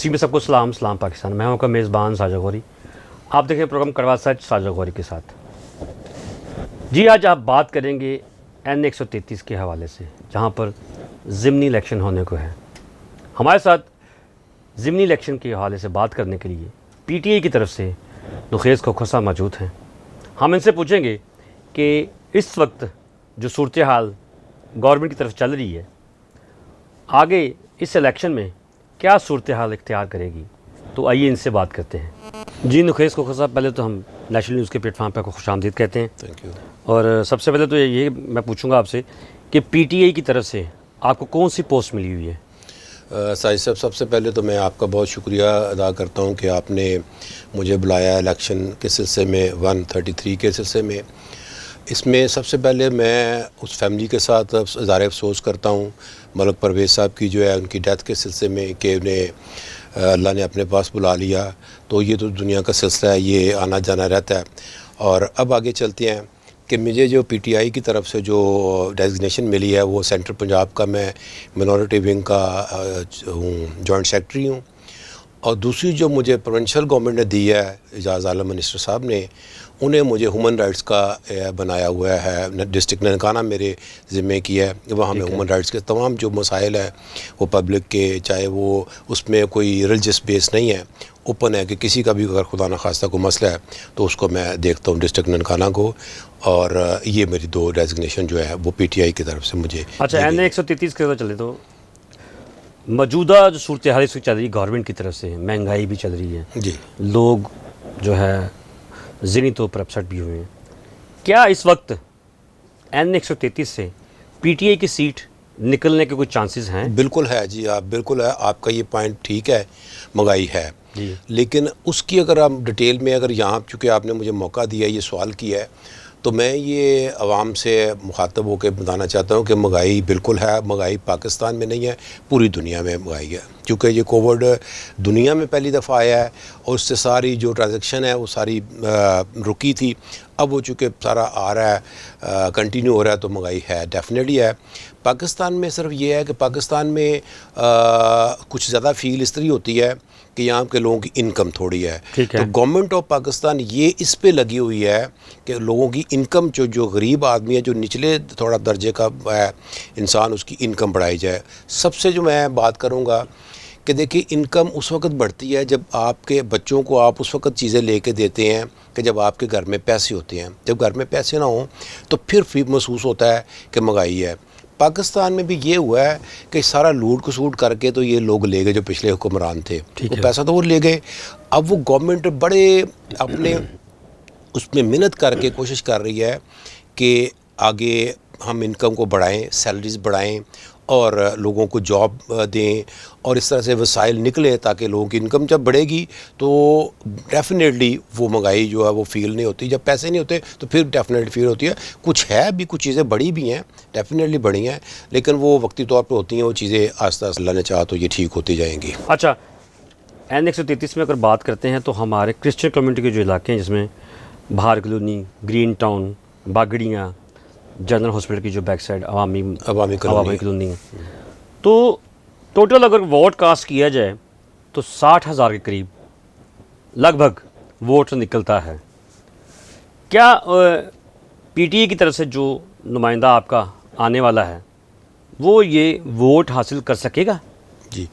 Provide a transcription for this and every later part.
नसीब में सबको सलाम पाकिस्तान। मैं हूं आपका मेज़बान साजिद गौहरी। आप देखें प्रोग्राम कड़वा सच साजिद गौहरी के साथ। जी आज आप बात करेंगे N133 के हवाले से, जहां पर ज़िमनी इलेक्शन होने को है। हमारे साथ ज़िमनी इलेक्शन के हवाले से बात करने के लिए PTI की तरफ से नुखेज़ खोखसा मौजूद हैं। हम इनसे पूछेंगे कि इस वक्त जो सूरत हाल गवर्नमेंट की तरफ चल रही है, आगे इस इलेक्शन में क्या सूरत हाल इख्तियार करेगी। तो आइए इनसे बात करते हैं। जी नुखेज़ खोखसा, पहले तो हम नेशनल न्यूज़ के प्लेटफॉर्म पर खुशामदीद कहते हैं। Thank you. और सबसे पहले तो ये मैं पूछूंगा आपसे कि PTI की तरफ से आपको कौन सी पोस्ट मिली हुई है। साहिब साहब, सबसे पहले तो मैं आपका बहुत शुक्रिया अदा करता हूं कि आपने मुझे बुलाया इलेक्शन के सिलसिले में 133 के सिलसिले में। इसमें सबसे पहले मैं उस फैमिली के साथ इज़हार अफसोस करता हूं मलिक परवेज़ साहब की जो है उनकी डेथ के सिलसिले में कि उन्हें अल्लाह ने अपने पास बुला लिया। तो ये तो दुनिया का सिलसिला है, ये आना जाना रहता है। और अब आगे चलते हैं कि मुझे जो PTI की तरफ से जो डेजिग्नेशन मिली है वो सेंट्रल पंजाब का मैं मिनॉरिटी विंग का हूँ, जॉइंट सेक्रेटरी हूँ। और दूसरी जो मुझे प्रोविंशियल गवर्नमेंट ने दी है, एजाज़ आलम मिनिस्टर साहब ने, उन्हें मुझे ह्यूमन राइट्स का बनाया हुआ है। डिस्ट्रिक्ट ननकाना मेरे ज़िम्मे की है, वहाँ में ह्यूमन राइट्स के तमाम जो मसाइल है वो पब्लिक के, चाहे वो उसमें कोई रिलीजियस बेस नहीं है, ओपन है कि किसी का भी अगर खुदा न खास्ता को मसला है तो उसको मैं देखता हूँ डिस्ट्रिक्ट ननकाना को। और ये मेरी दो डेजिग्नेशन जो है वो PTI की तरफ से मुझे। अच्छा, N133 के चले तो मौजूदा जो सूरत हाल इस वक्त चल रही है गवर्नमेंट की तरफ से, महंगाई भी चल रही है जी, लोग जो है ज़हनी तौर पर अपसेट भी हुए हैं। क्या इस वक्त N133 से PTI की सीट निकलने के कुछ चांसेस हैं? बिल्कुल है जी, आप बिल्कुल है, आपका ये पॉइंट ठीक है, महंगाई है जी। लेकिन उसकी अगर हम डिटेल में अगर यहाँ, चूँकि आपने मुझे मौका दिया, ये सवाल किया है, तो मैं ये आवाम से मुखातब होकर बताना चाहता हूँ कि महंगाई बिल्कुल है। महंगाई पाकिस्तान में नहीं है, पूरी दुनिया में महंगाई है। क्योंकि ये कोविड दुनिया में पहली दफ़ा आया है और उससे सारी जो ट्रांजैक्शन है वो सारी रुकी थी। अब वो चूँकि सारा आ रहा है, कंटिन्यू हो रहा है, तो महंगाई है, डेफिनेटली है। पाकिस्तान में सिर्फ ये है कि पाकिस्तान में कुछ ज़्यादा फील इस तरह होती है कि यहाँ के लोगों की इनकम थोड़ी है, तो गवर्नमेंट ऑफ पाकिस्तान ये इस पे लगी हुई है कि लोगों की इनकम जो गरीब आदमी है, जो निचले थोड़ा दर्जे का है इंसान, उसकी इनकम बढ़ाई जाए। सबसे जो मैं बात करूँगा कि देखिए, इनकम उस वक्त बढ़ती है जब आपके बच्चों को आप उस वक्त चीज़ें लेके देते हैं कि जब आपके घर में पैसे होते हैं। जब घर में पैसे ना हों तो फिर महसूस होता है कि महंगाई है। पाकिस्तान में भी ये हुआ है कि सारा लूट खसूट करके तो ये लोग ले गए जो पिछले हुक्मरान थे, वो पैसा तो वो ले गए। अब वो गवर्नमेंट बड़े अपने उसमें मेहनत करके कोशिश कर रही है कि आगे हम इनकम को बढ़ाएं, सैलरीज बढ़ाएं और लोगों को जॉब दें और इस तरह से वसाइल निकले, ताकि लोगों की इनकम जब बढ़ेगी तो डेफिनेटली वो महंगाई जो है वो फील नहीं होती। जब पैसे नहीं होते तो फिर डेफिनेटली फील होती है। कुछ है भी, कुछ चीज़ें बड़ी भी हैं, डेफिनेटली बड़ी हैं, लेकिन वो वक्ती तौर पर होती हैं। वो चीज़ें आस्ता आस्ता अल्लाह ने चाहा तो ये ठीक होती जाएंगी। अच्छा, N133 में अगर बात करते हैं तो हमारे क्रिश्चियन कम्युनिटी के जो इलाके हैं, जिसमें भार कॉलोनी, ग्रीन टाउन, बागड़ियाँ, जनरल हॉस्पिटल की जो बैक साइड अवामी कॉलोनी है, तो टोटल अगर वोट कास्ट किया जाए तो 60,000 के करीब लगभग वोट निकलता है। क्या PTI की तरफ से जो नुमाइंदा आपका आने वाला है वो ये वोट हासिल कर सकेगा? जी,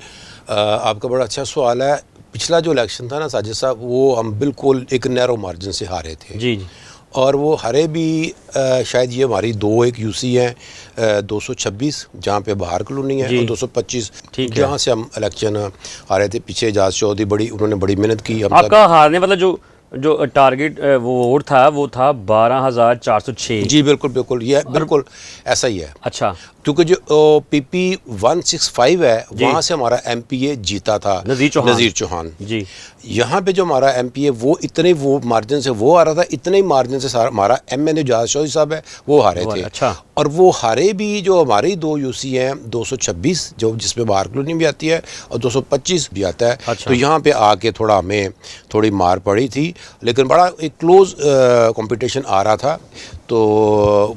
आपका बड़ा अच्छा सवाल है। पिछला जो इलेक्शन था ना साजिद साहब, वो हम बिल्कुल एक नैरो मार्जिन से हारे थे। जी जी। और वो हारे भी शायद ये हमारी एक UC हैं 226 जहाँ पे बाहर कॉलोनी है, और 225 जहाँ से हम इलेक्शन हारे थे। पीछे एजाज चौधरी उन्होंने बड़ी मेहनत की। आपका हारने वाला जो टारगेट वो वोट था वो था 12,406। जी बिल्कुल बिल्कुल, ये बिल्कुल ऐसा ही है। अच्छा, क्योंकि जो PP 165 है वहाँ से हमारा MPA जीता था, नज़ीर चौहान जी। यहाँ पे जो हमारा MPA वो मार्जिन से वो आ रहा था, इतने ही मार्जिन से हमारा MNA एजाज चौधरी साहब है वो हारे थे। अच्छा। और वो हारे भी जो हमारी 2 UC हैं 226 जो जिसमें बाहर कॉलोनी भी आती है और 225 भी आता है। अच्छा। तो यहाँ पे आके थोड़ा हमें थोड़ी मार पड़ी थी, लेकिन बड़ा एक क्लोज कंपटीशन आ रहा था। तो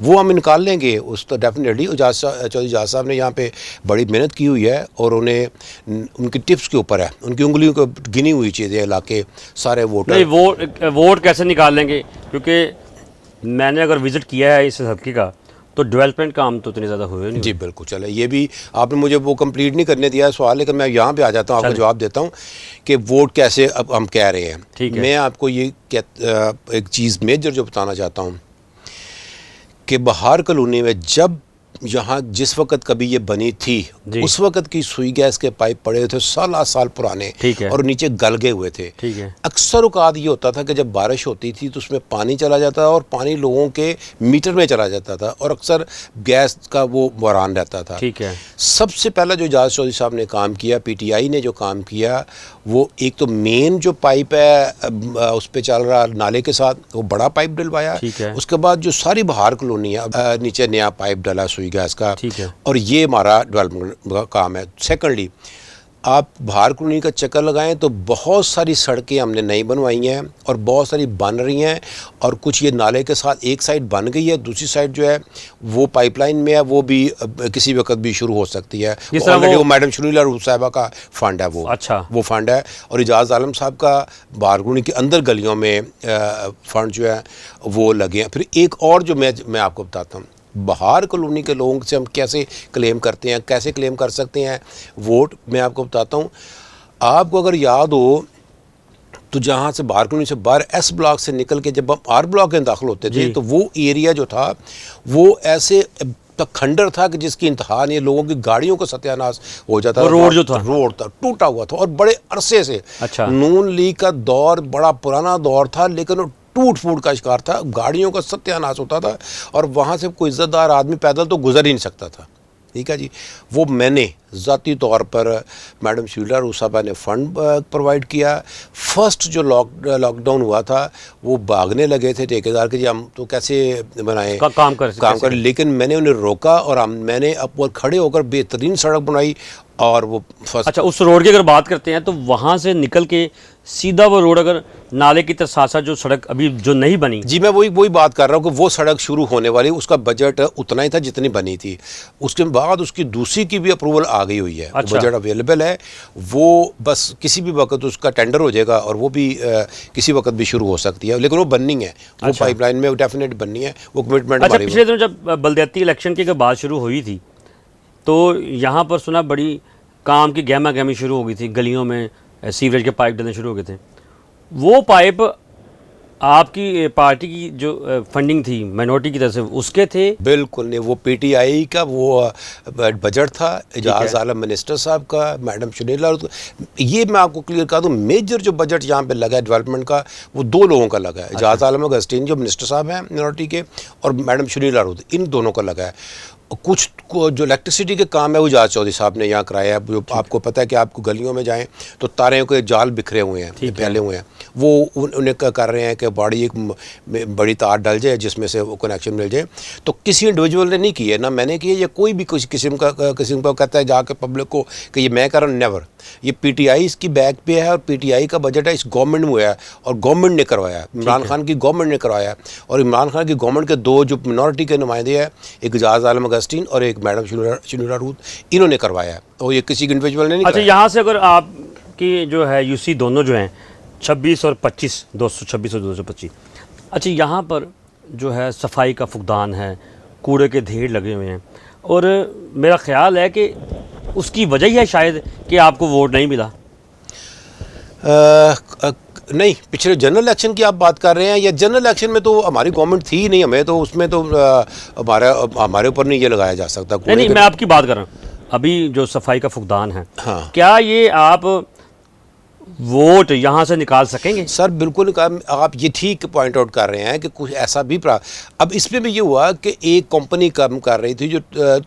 वो हम निकाल लेंगे उस तो डेफिनेटली। चौधरी इजाज़ साहब ने यहाँ पे बड़ी मेहनत की हुई है और उन्हें उनकी टिप्स के ऊपर है, उनकी उंगलियों को गिनी हुई चीज़ें इलाके सारे वोटर। नहीं, वोट कैसे निकाल लेंगे, क्योंकि मैंने अगर विज़िट किया है इस हल्के का तो डेवलपमेंट काम तो इतने ज़्यादा हुए नहीं। जी बिल्कुल, चले ये भी आपने मुझे वो कंप्लीट नहीं करने दिया सवाल, लेकिन मैं यहाँ पे आ जाता हूँ, आपको जवाब देता हूँ कि वोट कैसे अब हम कह रहे हैं। ठीक है। मैं आपको ये एक चीज़ मेजर जो बताना चाहता हूँ कि बहार कॉलोनी में जब यहाँ जिस वक्त कभी ये बनी थी उस वक्त की सुई गैस के पाइप पड़े थे साल पुराने, ठीक है, और नीचे गल गए हुए थे। ठीक है। अक्सर औकात ये होता था कि जब बारिश होती थी तो उसमें पानी चला जाता था और पानी लोगों के मीटर में चला जाता था और अक्सर गैस का वो बहरान रहता था। ठीक है। सबसे पहला जो इजाज़ चौधरी साहब ने काम किया, पीटीआई ने जो काम किया, वो एक तो मेन जो पाइप है उस पर चल रहा नाले के साथ, वो बड़ा पाइप डलवाया। उसके बाद जो सारी बहार कॉलोनी है नीचे नया पाइप डला सुई गैस का, और ये हमारा डेवलपमेंट का काम है। सेकंडली, आप बहार कॉलोनी का चक्कर लगाएं तो बहुत सारी सड़कें हमने नई बनवाई हैं और बहुत सारी बन रही हैं, और कुछ ये नाले के साथ एक साइड बन गई है, दूसरी साइड जो है वो पाइपलाइन में है, वो भी किसी वक्त भी शुरू हो सकती है। ऑलरेडी वो मैडम शरीला रूप साहिबा का फंड है वो। अच्छा। वो फंड है, और इजाज़ आलम साहब का बहार कॉलोनी के अंदर गलियों में फंड जो है वो लगे हैं। फिर एक और जो मैं आपको बताता हूँ, बहार कॉलोनी के लोगों से हम कैसे क्लेम करते हैं, कैसे क्लेम कर सकते हैं वोट, मैं आपको बताता हूँ। आपको अगर याद हो तो जहाँ से बहार कॉलोनी से बाहर एस ब्लॉक से निकल के जब हम आर ब्लॉक में दाखिल होते थे तो वो एरिया जो था वो ऐसे खंडर था कि जिसकी इंतहा नहीं, लोगों की गाड़ियों का सत्यानाश हो जाता था। रोड था टूटा हुआ था और बड़े अरसे से। अच्छा। नून लीग का दौर बड़ा पुराना दौर था, लेकिन वो टूट फूट का शिकार था, गाड़ियों का सत्यानाश होता था और वहाँ से कोई इज़्ज़तदार आदमी पैदल तो गुजर ही नहीं सकता था। ठीक है जी। वो मैंने ज़ाती तौर पर मैडम शरीला रूप साहिबा ने फ़ंड प्रोवाइड किया। फर्स्ट जो लॉकडाउन हुआ था वो भागने लगे थे ठेकेदार के, जी हम तो कैसे बनाएं काम कर, लेकिन मैंने उन्हें रोका और मैंने अब खड़े होकर बेहतरीन सड़क बनाई और वो फर्स्ट। अच्छा, उस रोड की अगर बात करते हैं तो वहाँ से निकल के सीधा वो रोड, अगर नाले की तरफ साथ साथ जो सड़क अभी जो नहीं बनी, जी मैं वही बात कर रहा हूँ कि वो सड़क शुरू होने वाली, उसका बजट उतना ही था जितनी बनी थी। उसके बाद उसकी दूसरी की भी अप्रूवल आ गई हुई है। अच्छा। बजट अवेलेबल है, वो बस किसी भी वक्त उसका टेंडर हो जाएगा और वो भी किसी वक्त भी शुरू हो सकती है, लेकिन वो बननी है। वो पाइपलाइन में डेफिनेट बननी है, वो कमिटमेंट हमारी। अच्छा, पिछले दिनों जब बलदियाती इलेक्शन की बात शुरू हुई थी तो यहाँ पर सुना बड़ी काम की गहमा गहमी शुरू हो गई थी, गलियों में सीवरेज के पाइप डलने शुरू हो गए थे। वो पाइप आपकी पार्टी की जो फंडिंग थी माइनॉरिटी की तरफ से उसके थे? बिल्कुल नहीं, वो पीटीआई का वो बजट था, इजाज़ आलम मिनिस्टर साहब का, मैडम शरीला। ये मैं आपको क्लियर कर दूँ, मेजर जो बजट यहाँ पे लगा है डेवलपमेंट का वो दो लोगों का लगा है। इजाज़ आलम अगस्टीन जो मिनिस्टर साहब हैं मिनॉरिटी के, और मैडम शरीला, इन दोनों का लगा है। कुछ जो इलेक्ट्रिसिटी के काम है वो इजाज़ चौधरी साहब ने यहाँ कराया है। जो आपको पता है कि आपको गलियों में जाएं तो तारों के जाल बिखरे हुए हैं, फैले हुए हैं, वो उन्हें कर रहे हैं कि बड़ी तार डल जाए जिसमें से वो कनेक्शन मिल जाए। तो किसी इंडिविजुअल ने नहीं की है, ना मैंने की है, या कोई भी कुछ किस्म का कहता है जाके पब्लिक को कि ये मैं कर रहा हूँ, नेवर। ये पीटीआई इसकी बैक पे है और पीटीआई का बजट है, इस गवर्नमेंट में हुआ है और गवर्नमेंट ने करवाया है, इमरान खान की गवर्नमेंट ने करवाया। और इमरान खान की गवर्नमेंट के दो जो मिनॉरिटी के नुमाइंदे हैं, एक इजाज़ आलम अगस्टीन और एक मैडम शरीला रूत, इन्होंने करवाया है, और ये किसी इंडिविजुअल ने नहीं। अच्छा, यहाँ से अगर आपकी जो है यूसी दोनों जो हैं 26 और 25, 226 और 225, अच्छा यहाँ पर जो है सफाई का फुकदान है, कूड़े के ढेर लगे हुए हैं, और मेरा ख्याल है कि उसकी वजह ही है शायद कि आपको वोट नहीं मिला। नहीं, पिछले जनरल इलेक्शन की आप बात कर रहे हैं, या जनरल इलेक्शन में तो हमारी गवर्नमेंट थी ही नहीं, हमें तो उसमें तो हमारे ऊपर नहीं ये लगाया जा सकता। नहीं, मैं आपकी बात कर रहा हूँ अभी जो सफाई का फुकदान है। हाँ। क्या ये आप वोट यहाँ से निकाल सकेंगे? सर बिल्कुल, आप ये ठीक पॉइंट आउट कर रहे हैं कि कुछ ऐसा भी अब इसमें भी ये हुआ कि एक कंपनी काम कर रही थी जो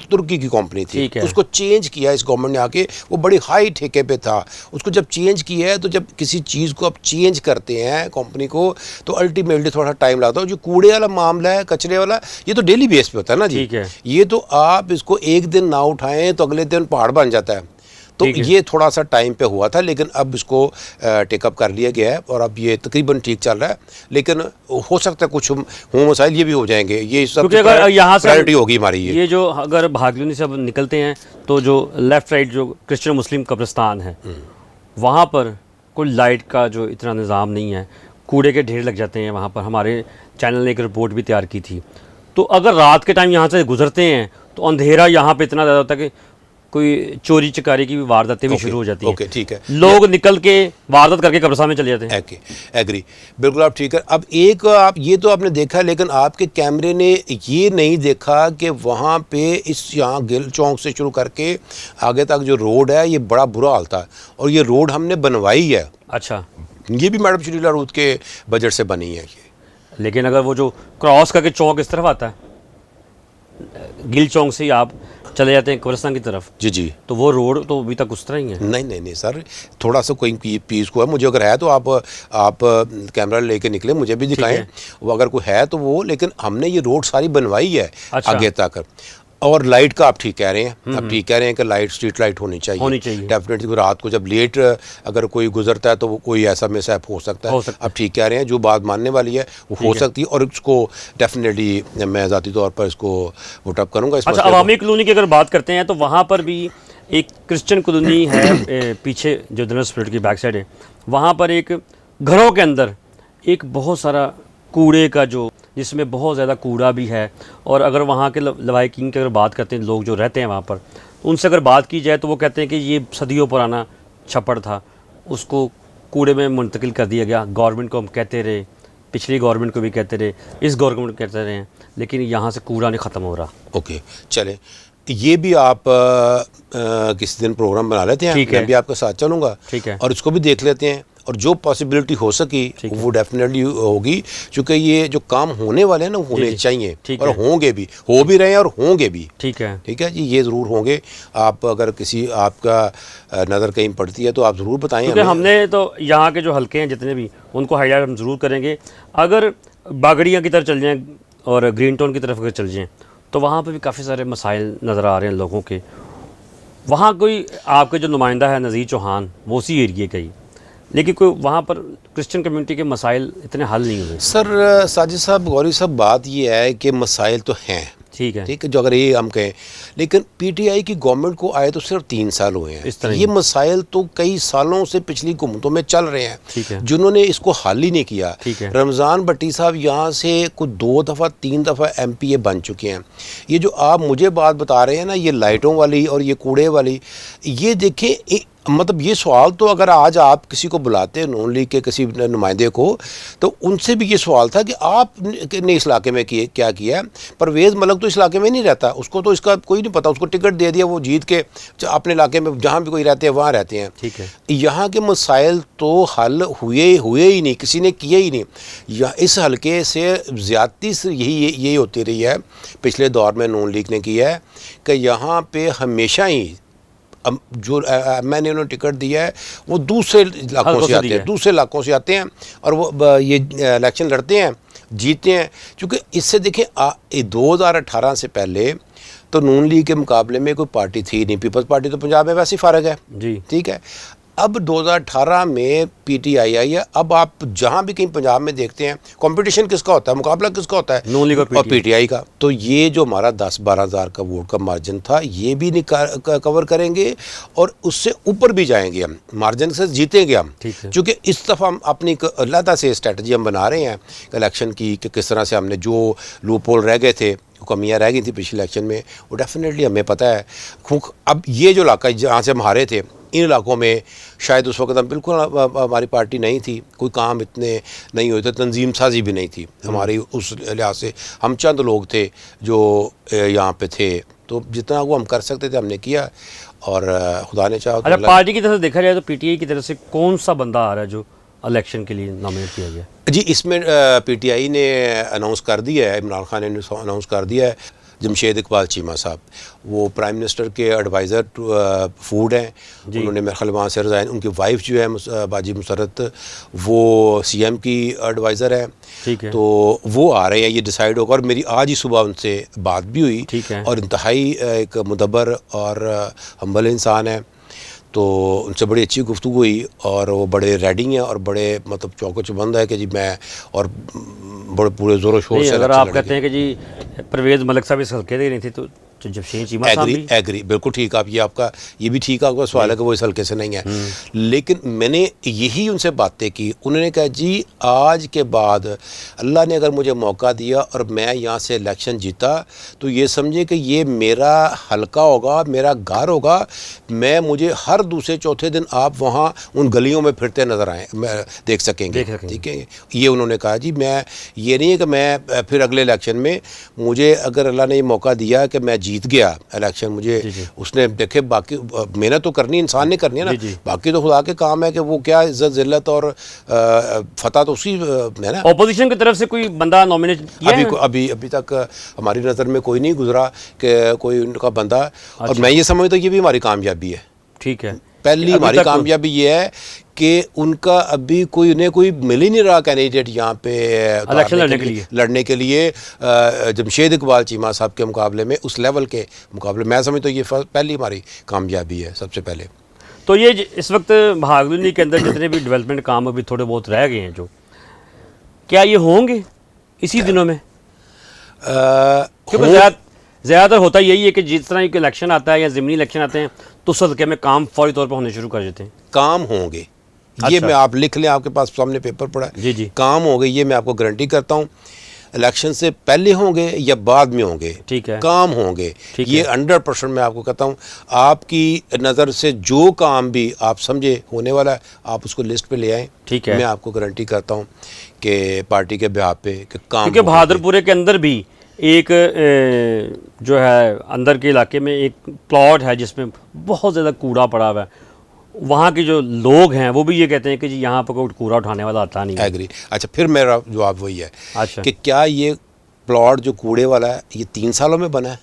तुर्की की कंपनी थी, उसको चेंज किया इस गवर्नमेंट ने आके, वो बड़ी हाई ठेके पे था। उसको जब चेंज किया है तो जब किसी चीज़ को आप चेंज करते हैं कंपनी को तो अल्टीमेटली थोड़ा टाइम लगता है। जो कूड़े वाला मामला है, कचरे वाला, ये तो डेली बेस पे होता है ना जी। ये तो आप इसको एक दिन ना उठाएं तो अगले दिन पहाड़ बन जाता है। तो ठीक है। ये थोड़ा सा टाइम पे हुआ था, लेकिन अब इसको टेकअप कर लिया गया है और अब ये तकरीबन ठीक चल रहा है। लेकिन हो सकता है कुछ हो मसाइल ये भी हो जाएंगे, ये सब क्योंकि अगर यहाँ से प्रायोरिटी होगी हमारी। ये जो अगर भागलूनी से अब निकलते हैं तो जो लेफ़्ट राइट जो क्रिश्चियन मुस्लिम कब्रिस्तान है वहाँ पर कोई लाइट का जो इतना निज़ाम नहीं है, कूड़े के ढेर लग जाते हैं वहाँ पर। हमारे चैनल ने एक रिपोर्ट भी तैयार की थी। तो अगर रात के टाइम यहाँ से गुजरते हैं तो अंधेरा यहाँ पे इतना ज़्यादा होता है कि कोई चोरी चकारी की भी वारदातें भी शुरू हो जाती हैं। ओके, ठीक है। लोग निकल के वारदात करके कब्रिस्तान में चले जाते हैं। एग्री, बिल्कुल आप ठीक है। अब एक आप ये तो आपने देखा, लेकिन आपके कैमरे ने ये नहीं देखा कि वहाँ पे इस यहाँ गिल चौक से शुरू करके आगे तक जो रोड है ये बड़ा बुरा हाल था, और ये रोड हमने बनवाई है। अच्छा, ये भी मैडम शरीला रूथ के बजट से बनी है ये। लेकिन अगर वो जो क्रॉस करके चौक इस तरफ आता है, गिल चौक से ही आप चले जाते हैं कब्रिस्तान की तरफ, जी जी, तो वो रोड तो अभी तक उस तरह ही है। नहीं सर, थोड़ा सा कोई पीस को है, मुझे अगर है तो आप कैमरा लेके निकले, मुझे भी दिखाएं वो अगर कोई है तो वो। लेकिन हमने ये रोड सारी बनवाई है। अच्छा। आगे तक। और लाइट का आप ठीक कह रहे हैं, आप ठीक कह रहे हैं कि लाइट, स्ट्रीट लाइट होनी चाहिए। डेफिनेटली रात को जब लेट अगर कोई गुजरता है तो वो कोई ऐसा मिसहैप हो सकता है। आप ठीक कह रहे हैं, जो बात मानने वाली है वो हो सकती है, और इसको डेफिनेटली मैं ज़ाती तौर पर इसको वोट अप करूँगा। अच्छा, अवामी कॉलोनी की अगर बात करते हैं तो वहाँ पर भी एक क्रिश्चियन कॉलोनी है पीछे जो जनरल स्पिरिट की बैक साइड है, वहाँ पर एक घरों के अंदर एक बहुत सारा कूड़े का जो, जिसमें बहुत ज़्यादा कूड़ा भी है। और अगर वहाँ के लवाहिकीन की अगर बात करते हैं, लोग जो रहते हैं वहाँ पर, उनसे अगर बात की जाए तो वो कहते हैं कि ये सदियों पुराना छप्पड़ था, उसको कूड़े में मुंतकिल कर दिया गया। गवर्नमेंट को हम कहते रहे, पिछली गवर्नमेंट को भी कहते रहे, इस गवर्नमेंट को कहते रहे हैं, लेकिन यहाँ से कूड़ा नहीं ख़त्म हो रहा। ओके, चलें, ये भी आप किसी दिन प्रोग्राम बना लेते हैं, मैं भी आपके साथ चलूँगा, ठीक है, और इसको भी देख लेते हैं। और जो पॉसिबिलिटी हो सकी वो डेफिनेटली होगी, क्योंकि ये जो काम होने वाले हैं ना होने चाहिए, और होंगे भी, हो भी रहे हैं और होंगे भी। ठीक है जी, ये ज़रूर होंगे। आप अगर किसी आपका नज़र कहीं पड़ती है तो आप ज़रूर बताएं। क्योंकि हमने तो यहाँ के जो हल्के हैं जितने भी, उनको हाईलाइट हम ज़रूर करेंगे। अगर बागड़ियाँ की तरफ चल जाएँ और ग्रीन टाउन की तरफ अगर चल जाएँ तो वहाँ पर भी काफ़ी सारे मसाइल नज़र आ रहे हैं लोगों के। वहाँ कोई आपके जो नुमाइंदा है नज़ीर चौहान, वो उसी एरिए का ही, लेकिन कोई वहाँ पर क्रिश्चियन कम्युनिटी के मसाइल इतने हल नहीं हुए। सर साजिद साहब, गौरी साहब, बात ये है कि मसाइल तो हैं, ठीक है, जो अगर ये हम कहें, लेकिन पीटीआई की गवर्नमेंट को आए तो सिर्फ 3 साल हुए हैं। ये मसाइल तो कई सालों से पिछली हुकूमतों में चल रहे हैं, जिन्होंने इसको हल ही नहीं किया। रमज़ान भट्टी साहब यहाँ से कुछ 2 दफ़ा 3 दफ़ा MPA बन चुके हैं। ये जो आप मुझे बात बता रहे हैं ना, ये लाइटों वाली और ये कूड़े वाली, ये देखें, मतलब ये सवाल तो अगर आज आप किसी को बुलाते हैं नून लीग के किसी नुमाइंदे को, तो उनसे भी ये सवाल था कि आपने इस इलाके में क्या किया है। परवेज़ मलिक तो इस इलाके में नहीं रहता, उसको तो इसका कोई नहीं पता, उसको टिकट दे दिया, वो जीत के अपने इलाके में जहाँ भी कोई रहते हैं वहाँ रहते हैं। ठीक है, यहाँ के मसाइल तो हल हुए ही नहीं, किसी ने किए ही नहीं। या इस हल्के से ज़्यादती से यही होती रही है, पिछले दौर में नून लीग ने किया है कि यहाँ पे हमेशा ही जो मैंने उन्हें टिकट दिया है वो दूसरे इलाकों से आते हैं, और वो ये इलेक्शन लड़ते हैं, जीतते हैं। क्योंकि इससे देखें 2018 से पहले तो नून लीग के मुकाबले में कोई पार्टी थी नहीं, पीपल्स पार्टी तो पंजाब में वैसे ही फारग है जी, ठीक है। अब 2018 में पीटीआई आई है। अब आप जहाँ भी कहीं पंजाब में देखते हैं, कंपटीशन किसका होता है, मुकाबला किसका होता है, नून लीग और पीटीआई का। तो ये जो हमारा 10-12 हज़ार का वोट का मार्जिन था, ये भी नहीं कवर करेंगे, और उससे ऊपर भी जाएंगे हम, मार्जिन से जीतेंगे हम। क्योंकि इस दफ़ा हम अपनी अलहदा से स्ट्रेटजी हम बना रहे हैं इलेक्शन की, कि किस तरह से हमने जो लूप होल रह गए थे, कमियाँ रह गई थी पिछले इलेक्शन में, वो डेफिनेटली हमें पता है। अब ये जो इलाका जहाँ से हम हारे थे, इन इलाकों में शायद उस वक्त हम बिल्कुल हमारी पार्टी नहीं थी, कोई काम इतने नहीं हुए थे, तंजीम साजी भी नहीं थी हमारी, उस लिहाज से हम चंद लोग थे जो यहाँ पे थे। तो जितना वो हम कर सकते थे हमने किया, और खुदा ने चाहा। अच्छा, पार्टी की तरफ से देखा जाए तो पीटीआई की तरफ से कौन सा बंदा आ रहा है जो इलेक्शन के लिए नॉमिनेट किया गया? जी, इसमें पीटीआई ने अनाउंस कर दिया है, इमरान खान ने अनाउंस कर दिया है, जमशेद इकबाल चीमा साहब, वो प्राइम मिनिस्टर के एडवाइज़र फूड हैं, उन्होंने मेरे ख्याल वहाँ से रिज़ाइन, उनकी वाइफ जो है बाजी मुसरत, वो CM की एडवाइज़र है। ठीक है, तो वो आ रहे हैं, ये डिसाइड होगा। और मेरी आज ही सुबह उनसे बात भी हुई, और इंतहाई एक मुदब्बर और हम्बल इंसान है। तो उनसे बड़ी अच्छी गुफ्तगू हुई और वो बड़े रेडी हैं और बड़े मतलब चौको चबंद है कि जी मैं और बड़े पूरे ज़ोरों शोर नहीं, से अगर election आप लड़ेंगे। कहते हैं कि जी परवेज़ मलिक साहब इस हल्के दे नहीं थे, तो जमशेद चीमा साहब भी। एग्री बिल्कुल ठीक। आप ये आपका ये भी ठीक आपका सवाल है कि वो इस हल्के से नहीं है, लेकिन मैंने यही उनसे बातें की। उन्होंने कहा जी आज के बाद अल्लाह ने अगर मुझे मौका दिया और मैं यहाँ से इलेक्शन जीता तो ये समझे कि ये मेरा हल्का होगा, मेरा घर होगा। मुझे हर दूसरे चौथे दिन आप वहाँ उन गलियों में फिरते नज़र आए, मैं देख सकेंगे। ठीक है, ये उन्होंने कहा जी मैं ये नहीं है कि मैं फिर अगले इलेक्शन में मुझे अगर अल्लाह ने ये मौका दिया कि मैं जीत गया इलेक्शन, मुझे उसने देखे बाकी मेहनत तो करनी इंसान ने करनी है ना, बाकी तो खुदा के काम है कि वो क्या इज्जत जिल्लत और फतह तो उसी है ना। ऑपोजिशन की तरफ से कोई बंदा नॉमिनेट किया है? अभी तक हमारी नज़र में कोई नहीं गुजरा कि कोई उनका बंदा। और मैं ये समझता हूँ ये भी हमारी कामयाबी है। ठीक है, पहली हमारी कामयाबी ये है कि उनका अभी कोई उन्हें कोई मिल ही नहीं रहा कैंडिडेट यहाँ पे इलेक्शन लड़ने के लिए जमशेद इकबाल चीमा साहब के मुकाबले में, उस लेवल के मुकाबले। मैं समझता हूँ ये पहली हमारी कामयाबी है सबसे पहले। तो ये इस वक्त बहादुरी के अंदर जितने भी डेवलपमेंट काम अभी थोड़े बहुत रह गए हैं, जो क्या ये होंगे इसी दिनों में? क्योंकि ज़्यादातर होता यही है कि जिस तरह एक इलेक्शन आता है या ज़मीनी इलेक्शन आते हैं तो उस हल्के में काम फौरी तौर पर होने शुरू कर देते हैं। काम होंगे, ये मैं आप लिख लें, आपके पास सामने पेपर पड़ा है। जी। काम होंगे, ये मैं आपको गारंटी करता हूँ। इलेक्शन से पहले होंगे या बाद में होंगे, ठीक है, काम होंगे, ये 100% मैं आपको कहता हूँ। आपकी नज़र से जो काम भी आप समझे होने वाला है आप उसको लिस्ट पे ले आएँ। ठीक है, मैं आपको गारंटी करता हूँ कि पार्टी के बिहाफ पे कि काम, क्योंकि बहादुरपुरे के अंदर भी एक जो है अंदर के इलाके में एक प्लॉट है जिसमें बहुत ज़्यादा कूड़ा पड़ा हुआ है। वहाँ के जो लोग हैं वो भी ये कहते हैं कि जी यहाँ पर कोई कूड़ा उठाने वाला आता नहीं है। एग्री। अच्छा, फिर मेरा जवाब वही है। अच्छा, कि क्या ये प्लॉट जो कूड़े वाला है ये 3 सालों में बना है?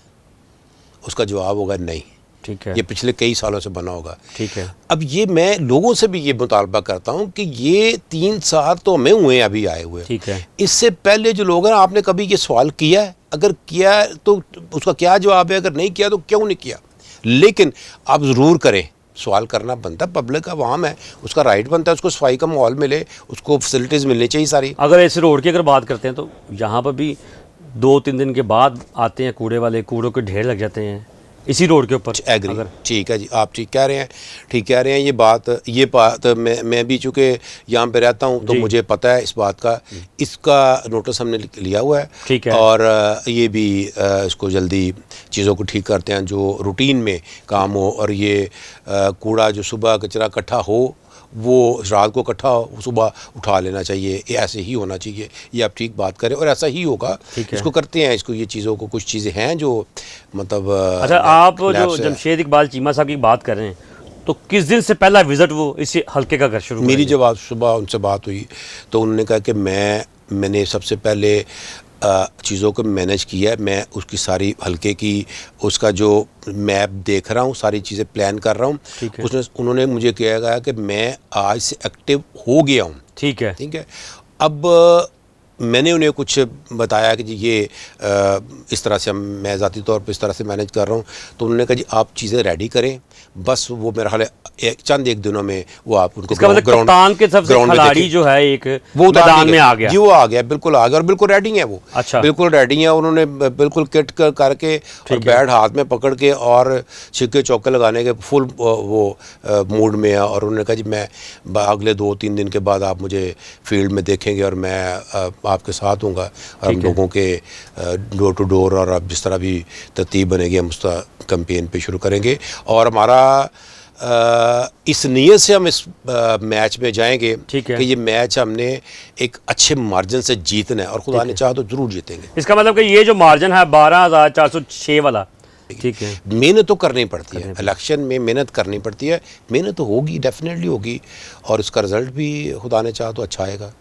उसका जवाब होगा नहीं। ठीक है, ये पिछले कई सालों से बना होगा। ठीक है। अब ये मैं लोगों से भी ये मुतालबा करता हूँ कि ये 3 साल तो हमें हुए हैं अभी आए हुए। ठीक है, इससे पहले जो लोग हैं, आपने कभी ये सवाल किया है? अगर किया है तो उसका क्या जवाब है? अगर नहीं किया तो क्यों नहीं किया? लेकिन आप ज़रूर करें, सवाल करना बनता है, पब्लिक का अवाम है, उसका राइट बनता है, उसको सफाई का माहौल मिले, उसको फैसिलिटीज़ मिलनी चाहिए सारी। अगर ऐसे रोड की अगर बात करते हैं तो यहाँ पर भी 2-3 दिन के बाद आते हैं कूड़े वाले, कूड़ों के ढेर लग जाते हैं इसी रोड के ऊपर। एग्री, ठीक है जी, आप ठीक कह रहे हैं, ठीक कह रहे हैं। ये बात मैं भी चूँकि यहाँ पे रहता हूँ तो मुझे पता है इस बात का। इसका नोटिस हमने लिया हुआ है। ठीक है, और ये भी इसको जल्दी चीज़ों को ठीक करते हैं जो रूटीन में काम हो। और ये कूड़ा जो सुबह कचरा इकट्ठा हो वो रात को इकट्ठा हो, सुबह उठा लेना चाहिए, ये ऐसे ही होना चाहिए। ये आप ठीक बात करें और ऐसा ही होगा। इसको करते हैं, इसको ये चीज़ों को, कुछ चीज़ें हैं जो मतलब। अच्छा, आप जो जमशेद इकबाल चीमा साहब की बात कर रहे हैं तो किस दिन से पहला विज़िट वो इस हल्के का कर शुरू? मेरी जब आज सुबह उनसे बात हुई तो उन्होंने कहा कि मैंने सबसे पहले चीज़ों को मैनेज किया है। मैं उसकी सारी हल्के की उसका जो मैप देख रहा हूँ, सारी चीज़ें प्लान कर रहा हूँ। उन्होंने मुझे कहा गया कि मैं आज से एक्टिव हो गया हूँ। ठीक है। अब मैंने उन्हें कुछ बताया कि जी ये इस तरह से मैं ज़ाती तौर पर इस तरह से मैनेज कर रहा हूँ। तो उन्होंने कहा जी आप चीज़ें रेडी करें, बस वो मेरा ख्याल है चंद एक दिनों में वो आप उनको कप्तान के तरफ से खिलाड़ी जो है एक वो मैदान में आ गया जी, वो आ गया, बिल्कुल आ गया और बिल्कुल रेडी है वो। अच्छा, बिल्कुल रेडी है। उन्होंने बिल्कुल किट करके और बैट हाथ में पकड़ के और छिक्के चौके लगाने के फुल वो मूड में है। और उन्होंने कहा जी मैं अगले 2-3 दिन के बाद आप मुझे फील्ड में देखेंगे और मैं आपके साथ हूँगा और हम लोगों के डोर टू डोर और अब जिस तरह भी तरतीब बनेगी हम उस कैंपेन पे शुरू करेंगे। और हमारा इस नीयत से हम इस मैच में जाएंगे कि ये मैच हमने एक अच्छे मार्जिन से जीतना है और खुदा ने चाहा तो ज़रूर जीतेंगे। इसका मतलब कि ये जो मार्जिन है 12,406 वाला, ठीक है, मेहनत तो करनी पड़ती है, इलेक्शन में मेहनत करनी पड़ती है, मेहनत तो होगी, डेफिनेटली होगी और उसका रिजल्ट भी खुदा ने चाहा तो अच्छा आएगा।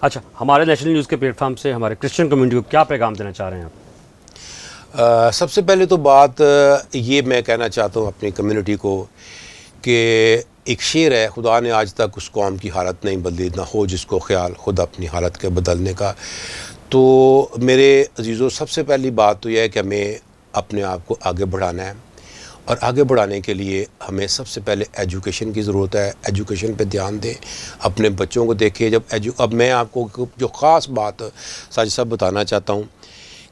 अच्छा, हमारे नेशनल न्यूज़ के प्लेटफॉर्म से हमारे क्रिश्चियन कम्युनिटी को क्या पैगाम देना चाह रहे हैं आप? सबसे पहले तो बात ये मैं कहना चाहता हूँ अपनी कम्युनिटी को कि एक शेर है, खुदा ने आज तक उस कौम की हालत नहीं बदली, ना हो जिसको ख्याल खुद अपनी हालत के बदलने का। तो मेरे अजीज़ों, सबसे पहली बात तो यह है कि हमें अपने आप को आगे बढ़ाना है और आगे बढ़ाने के लिए हमें सबसे पहले एजुकेशन की ज़रूरत है। एजुकेशन पे ध्यान दें, अपने बच्चों को देखें। अब मैं आपको जो ख़ास बात साजिद साहब बताना चाहता हूँ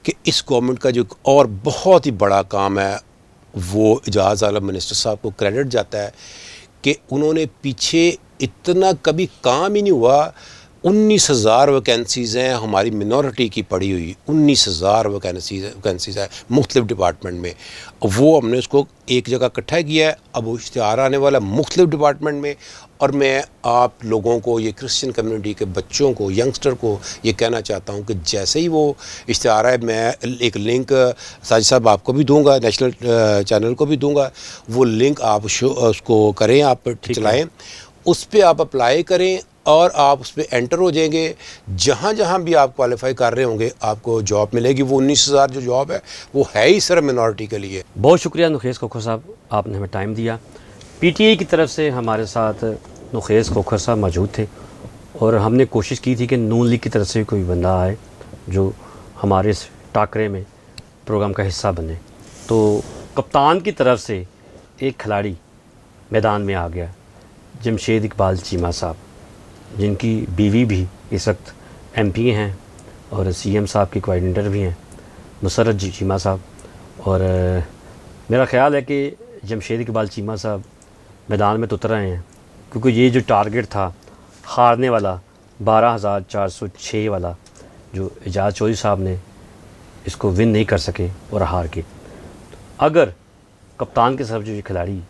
कि इस गवर्नमेंट का जो और बहुत ही बड़ा काम है वो एजाज़ आलम मिनिस्टर साहब को क्रेडिट जाता है कि उन्होंने पीछे इतना कभी काम ही नहीं हुआ। 19,000 वैकेंसीज़ हैं हमारी मिनॉरिटी की पड़ी हुई, 19,000 वैकेंसीज़ है मुख्तलिफ़ डिपार्टमेंट में। वो हमने उसको एक जगह इकट्ठा किया है। अब वो इश्तिहार आने वाला मुख्तलिफ़ डिपार्टमेंट में। और मैं आप लोगों को, ये क्रिश्चियन कम्युनिटी के बच्चों को, यंगस्टर को ये कहना चाहता हूँ कि जैसे ही वो इश्तिहार है, मैं एक लिंक साजिद साहब आपको भी दूंगा, नेशनल चैनल को भी दूंगा। वो लिंक आप उसको करें, आप चलाएँ, उस पर आप अप्लाई करें और आप उस पर एंटर हो जाएंगे। जहाँ जहाँ भी आप क्वालिफाई कर रहे होंगे आपको जॉब मिलेगी। वो 19,000 जो जॉब है वो है ही सिर्फ मिनॉरिटी के लिए। बहुत शुक्रिया नुखेज़ खोखर साहब, आपने हमें टाइम दिया। पीटीआई की तरफ से हमारे साथ नुखेज़ खोखर साहब मौजूद थे और हमने कोशिश की थी कि नून लीग की तरफ से कोई बंदा आए जो हमारे इस टाकरे में प्रोग्राम का हिस्सा बने। तो कप्तान की तरफ से एक खिलाड़ी मैदान में आ गया, जमशेद इकबाल चीमा साहब, जिनकी बीवी भी इस वक्त एमपी हैं और सीएम साहब की कोऑर्डिनेटर भी हैं, मुसर्रत चीमा साहब। और मेरा ख़्याल है कि जमशेद इकबाल चीमा साहब मैदान में तो उतर रहे हैं, क्योंकि ये जो टारगेट था हारने वाला 12,406 वाला, जो एजाज चौधरी साहब ने इसको विन नहीं कर सके और हार के। अगर कप्तान के साथ जो ये खिलाड़ी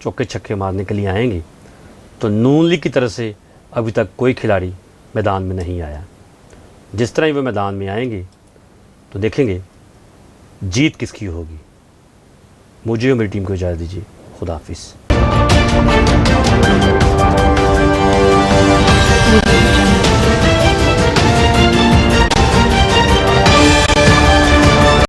चौके छक्के मारने के लिए आएंगे तो नून लीग की तरफ से अभी तक कोई खिलाड़ी मैदान में नहीं आया। जिस तरह ही वो मैदान में आएंगे तो देखेंगे जीत किसकी होगी। मुझे और मेरी टीम को इजाज़त दीजिए। खुदा हाफिज़।